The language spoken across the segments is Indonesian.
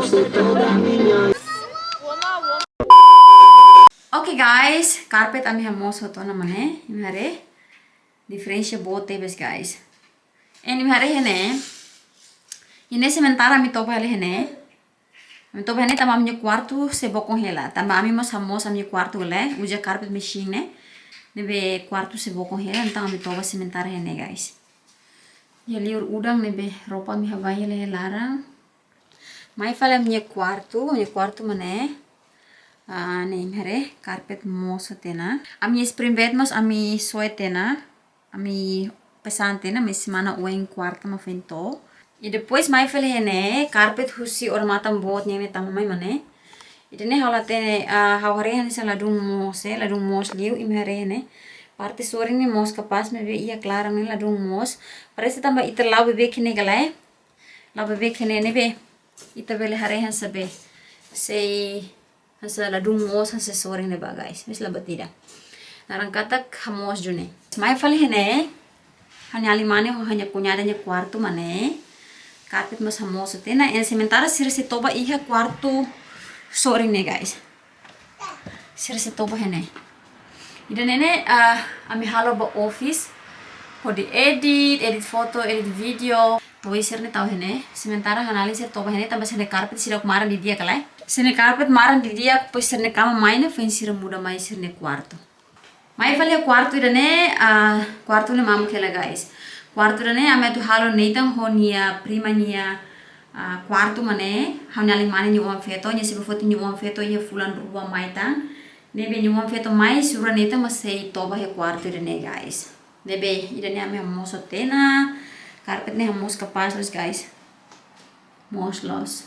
Oke guys, karpet ami hamos hoto na mane. Imhare diferensia bote bes guys. Imhare hene. Ini sementara ami topa hele hene. Ami topa hene tama ami quarto se bokong hela. Tama ami mos hamos ami quarto le. Uja carpet machine ne. Nebe quarto se bokong hela. Entang ami topa sementara hene guys. Ya liur udang nebe ropa mi hawai hele larang. Mai fale ami quarto mane. Neem here carpet moso tena. Ami spring bed mos ami soe tena. Ami pesan tena mi semana ueng quarto ma fento. E depois mai fale hene carpet husi or matam bot nyene tamai mane. Idene halate haware hene sa ladung mos liu im here hene. Parte soring ni mos kapas me be ia klarang ni ladung mos. Parece tamba ita lau bebe kene galai. Lau bebe kene ne be. Ita bele hare hen sabe. Sei hasa ladung mos hasa soring ne ba guys. Mis labatida. Narang katak hamos june. Mai fale hene. Hanya Halimane ho hanya kunyadanya quarto mane. Carpet mas hamos tena. En sementara sirse toba iha quarto soring ne guys. Sirse toba hene. Ida nene ami halo ba office. Ho di edit foto, edit video. Toi sirne tau hene. Sementara hanali sir toba hene tambah sirne carpet sirak maran di dia kalai. Sirne carpet maran di dia pois sirne kama maine fen sira muda mai sirne quarto. Mai fale quarto ida ne quarto ne mamu kela guys. Quarto ida ne ame tu halo neitang ho nia prima nia quarto mane hanali mane nyuam feto nya sibu foto nyuam feto ia fulan rua mai tang. Nebe nyuam feto mai sura neitang masei toba he quarto ida ne guys. Nebe ida ne ame hamos tena. Carpet ne hamos kapas los guys. Mos los.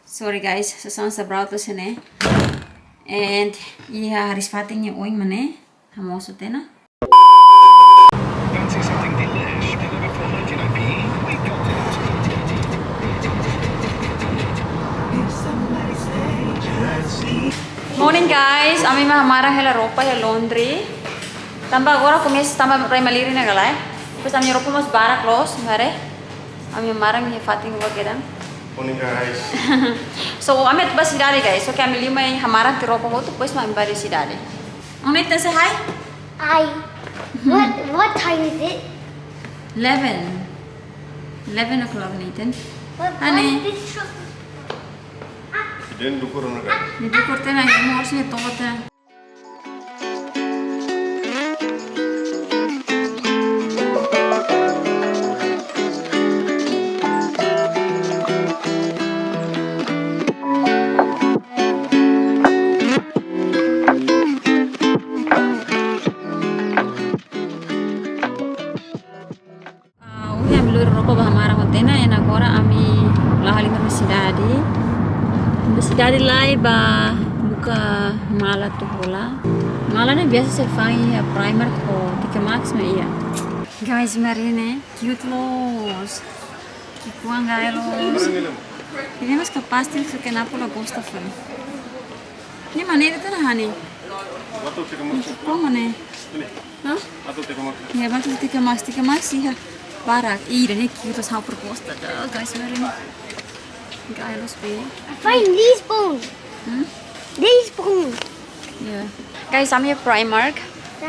Sorry guys, sasan sa brautos hene. And iya haris fating nya oing mane. Hamos tena. Fancy something delish delivered for 99p? We got it. Morning guys, ami mah hamaran hela ropa ya laundry. Tamba agora começa tamba rai maliri na galai. Pues ami ropa mas barak los, ngare. Ami hamaran hi fating wa gedang. Morning guys. So ami at basidade guys. So kaya ami lima hamaran ti ropa ho to pues ma bari sidade. Unit na say hi. Hi. What time is it? 11 o'clock Nathan. Honey. This truck? Then dukur na guys. Hindi korte na yung mos niya tokota. Halimar masih dari lai ba buka mala tu bola. Mala ne biasa saya primer ko tika max me iya. Guys marine cute los. Ikuang los. Ini mas kapastil so kenapo la gosta fala. Ni manera tan hani. What to take a max? Ko mane. No? What to take a max? Ya ba tika max iya. Barak ida ne cute sa proposta da guys marine. Gailos be. I find these bones. These bones. Yeah. Guys, ami Primark.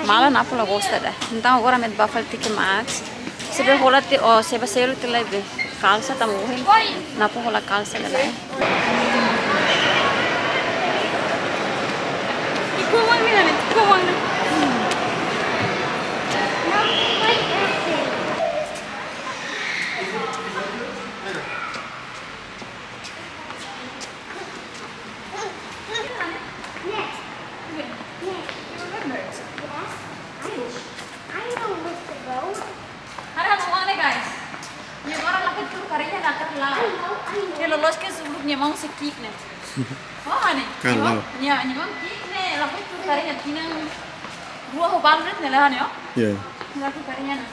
Mala na pula gosta da. Então agora met bafal tike max. Sebe hola ti o sebe selo ti lebe. Calça ta muhin. Na po hola calça la lai. Ikuwang mi na net. Ikuwang na. Los que sebelumnya mau sekik nih. Oh ane. Kalau. Ya, nyamang kik nih. Lalu tu karinya tinang dua hobal nih lah ane yo. Yeah. Lalu karinya.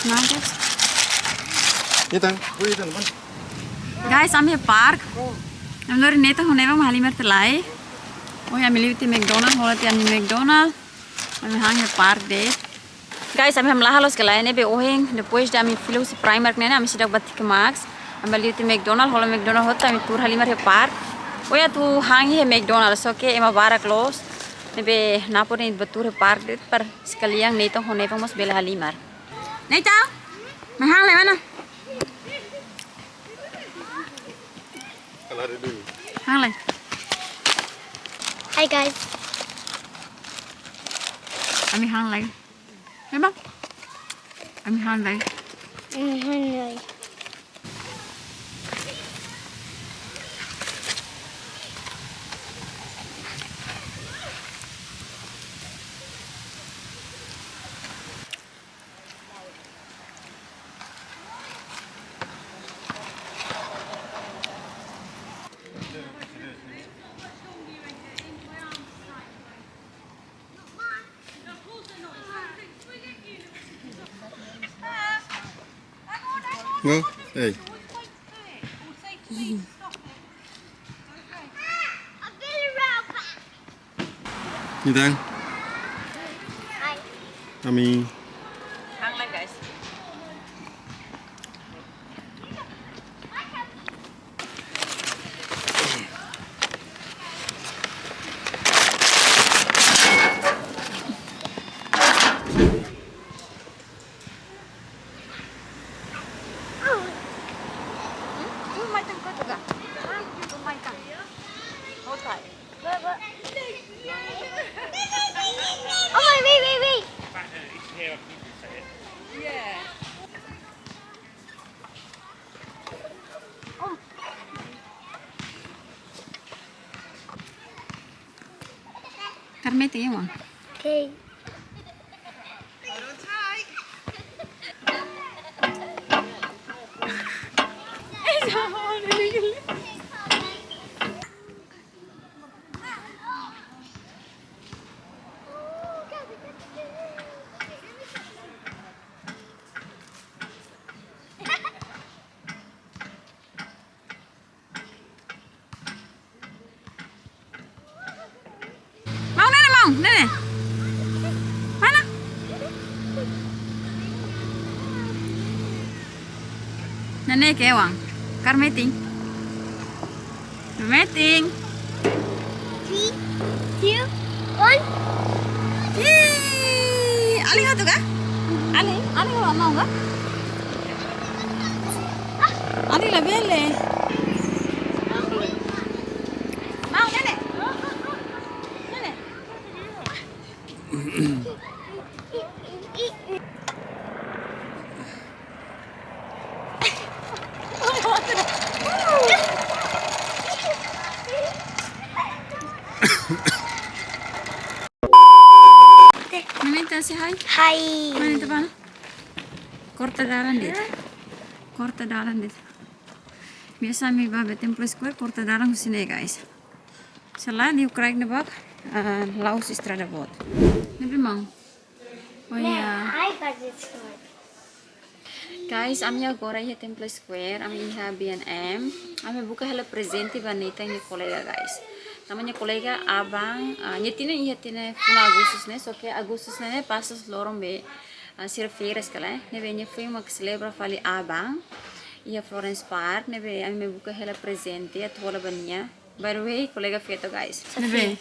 Nah guys. Itan, itan man. Guys, I'm here park. I'm not in Nevan, Halimar telai. Oh ya, milih ti McDonald, hola ti ani McDonald. Kami hang park deh. Guys, kami ham lahalos kelai ne be oheng. Depois da kami filu si Primark ne kami sidak bati ke Max. Kami lihat di McDonald, kalau McDonald hota kami tur Halimar he park. Oh ya tu hangi he McDonald, so ke ema bara close. Ne be napo ne betur he park deh per sekalian ne to hone vamos bela Halimar. Ne tau? Mahang le mana? Kalau ada dulu. Hang le. Hi guys. Kami hang le. Memang? Kami hang le. Hungry. Nggak? Eh. Nitang. Hi. Kami. Hang le guys. Oh my, wait. Karmete ya mong. Okay. Mau nene. Mana? Nene ke wang. Karmeting. Karmeting. 3, 2, 1. Ali hatu ka? Ali mau ka? Ali la belle. Mau nene. Nene. Nene ta si hai. Hi. Mana itu pana? Korta dalan dit. Biasa mi babe Temple Square korta dalan sini guys. Salah di Ukraina ne bak laus istrada bot. Nabi mau. Oh ya. Hi guys. Guys, ami agora ia Temple Square, ami ia B&M. Ami buka hela presente banita minha colega guys. Namanya kolega abang, nyetina ia tina funa Agustus ne, so que Agustus ne pasas lorom be sir feiras kala, ne be nya foi uma celebra fali abang, ia Florence Park, ne be ami buka hela presente, at wala banya. By the way, kolega feto guys. Ne be.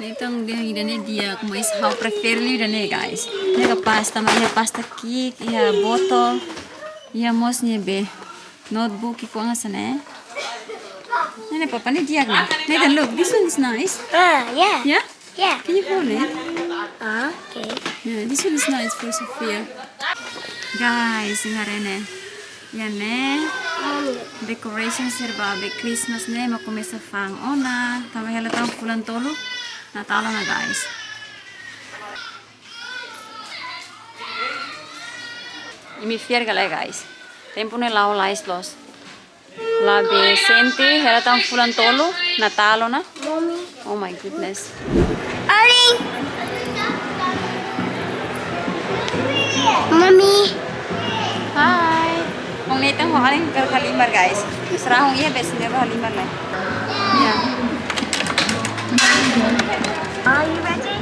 Então dia como is how preferly dane guys. Nega pasta, mas pasta cake, ia bottle, ia mos be. Notebook ko nga sana. Nene papa ni diag na. Nathan, look, this one is nice. Yeah. Yeah? Yeah. Can you hold it? Okay. Yeah, this one is nice for Sophia. Guys, nga rin yan decoration serba be Christmas ne makomesa fang ona. Tama hela tang fulan tolo. Natalo na guys. Imi fier gala guys. Tempo ne lau lais los. La be senti hela tang fulan tolo. Natalo na. Mommy. Oh my goodness. Arlie. Mommy. Hi. Kung netang haling Halimar guys. Serahong iya bes neba Halimar lah. Yeah. Are you ready?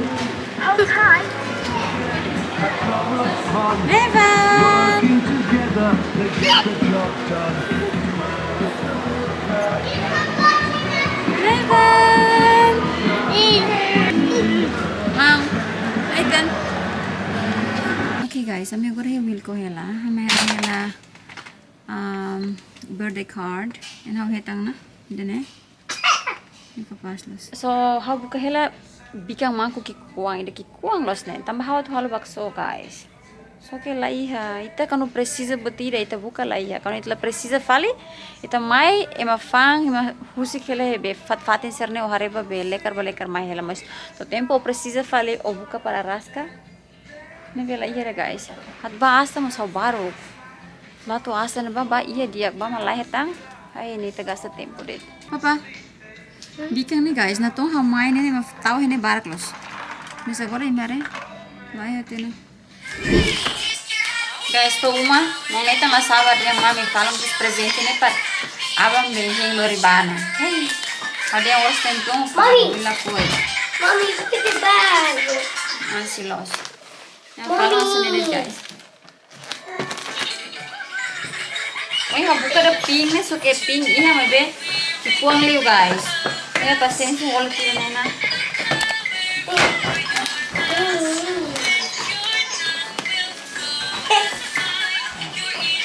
Hold tight. Nevan! Nevan! Mau? Aitan? Okay guys, kami gura yung ko hela. Kami hela birthday card. And how hetang na? Dene? So, how buka hela bikang mangku kikuang ida kikuang los ne. Tambah hawa tu halu bakso guys. So que lá ia, ita quando precisa batida ita buka lá ia, quando ita precisa fali, ita mai ema fang ema husi kele be fatin serne o hareba be lekar mai hela mas. So tempo precisa fali o buka para rasca. Ne vela ia guys. Hat ba asta mas baru. Lá tu asta ne ba ia dia ba malai hetang. Ai ni ita gasta tempo det. Papa. Bikang nih guys, na tong hamai ne ma tahu hene barak los. Bisa agora imare. Lai hatene. Guys, to uma, mau neta masawa dia mami falam dos presente ne par abang bengeng loribana. Hey, ada yang harus tentang bila kue. Mommy, look at the bag. Masih los. Yang falam sendiri guys. Wih, buka ada pink nih, suka pink ini sama be. Dipuang liu guys. Ini pasensi kalau tidak nena.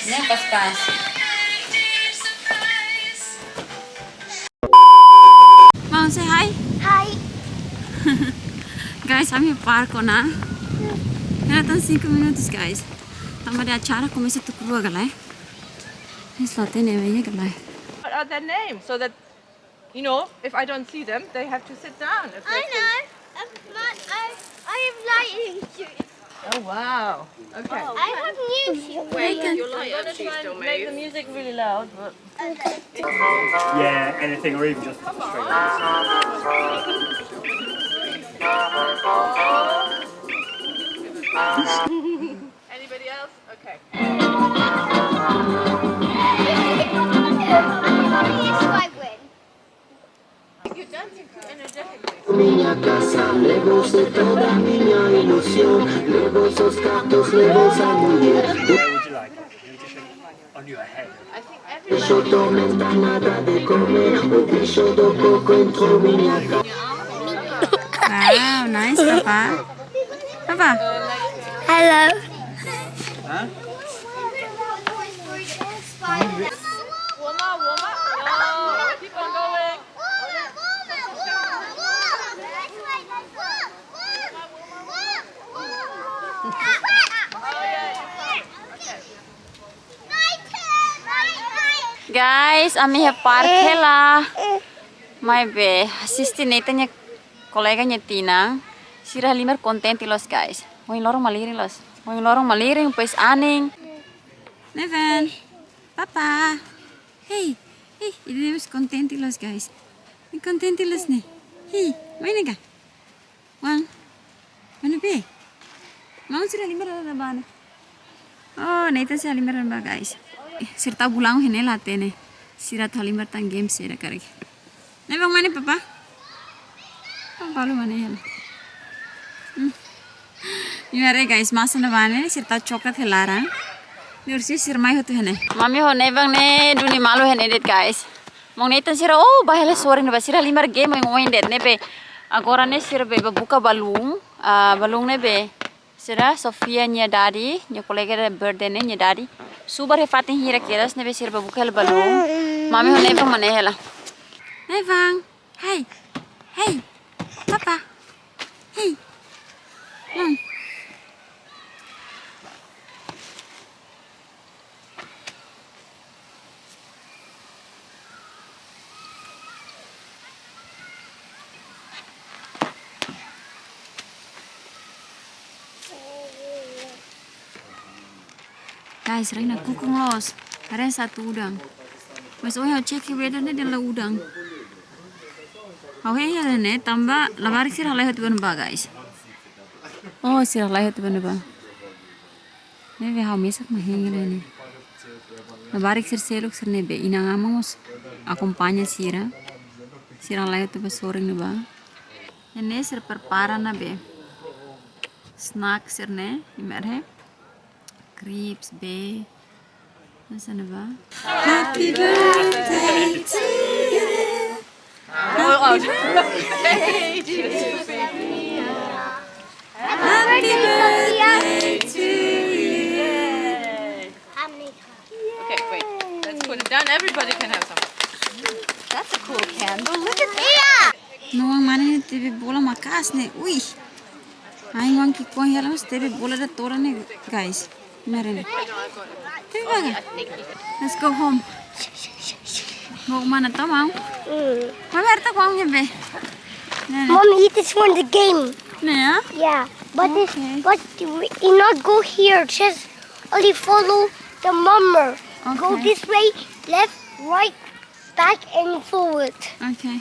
Ini pas-pas. Mau say hi? Hi. Guys, kami parko na. Nathan 5 minutos guys. Tambah ada acara komisi tu keluar galai. Ini slotin ya ini galai. What are their names so that, you know, if I don't see them, they have to sit down. If I they know. I have lighting shoes. Oh, wow. Okay. I have new shoes. I'm going to try and make the music really loud. But... Yeah, anything or even just straight. Anybody else? Okay. Yes, I win. You're dancing too energetically. Minha casa, levou ser toda minha ilusão, levou seus cartos, levou a mulher. Where would you like it? In addition, on your head. I think Deixou tormenta nada de comer, o bicho do coco entrou minha casa. Wow, nice papa. Papa. Hello. warm up. No, keep on going. Guys, ami ha parke lah. Mai be, asisti netanya koleganya Tina. Sira Halimar contenti los guys. Woi lorong maliring los. Woi lorong maliring pues aning. Nevan, papa. Hey, ini harus contenti los guys. Ini contenti los nih. Hey, mana ga? Wang, mana be? Mau Sira Halimar ada mana? Oh, neta si Halimar ada guys. Sirta bulang hene late ne. Sira Halimar tang game sira karek. Ne bang mana papa? Papa lu mana ya? Ini guys, masa na bane sirta coklat helarang. Nursi sirmai hotu hene. Mami ho ne bang ne duni malu hene det guys. Mong netan sira oh bahela soring ne ba sira Halimar game ngoin det ne be. Agora ne sira be buka balung, balung ne be. Sira Sofia nya daddy, nya kolega de birthday ne nya daddy. Subar he fatin hira keras ne be sira buka hel balung. Mami ho ne bang mane hela. Ne bang. Hey. Papa. Hey. Guys, Reina kukung los. Ada satu udang. Mas oh ya cek wedan dia la udang. Oh ya ne tambah lamar sir halai hatu ban ba guys. Oh sir halai hatu ban ba. Ne we ha mesak maheng ne. Lamar sir seluk sir ne be inang amamos acompaña sira. Sir halai hatu ba soring ne ba. Ini ser prepara na be. Snack ser ne, imer he. Crepes be. Nasaan na ba? Happy birthday to you. Oh, Happy birthday to you. How many times? Okay, wait. Let's put it down. Everybody can have some. That's a cool candle. Look at Yeah. Nuang mana ni TV bola makas ne. Ui. Aing wang ki kong hialam TV bola da tora ne guys. Meren. TV baga. Let's go home. Mau mana tau mau? Mama erta kong hebe. Mommy, this one's a game. Ne ya? Yeah, but Okay. but you not go here. Just only follow the mummer. Go Okay. this way, left, right, back, and forward. Okay.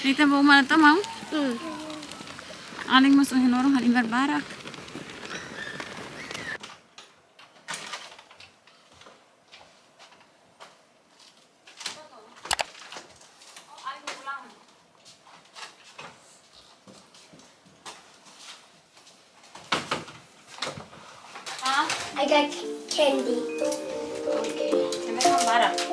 Kita mau mana tau mau? Aling masukin orang Halimar barak. I got candy. Okay. Barak.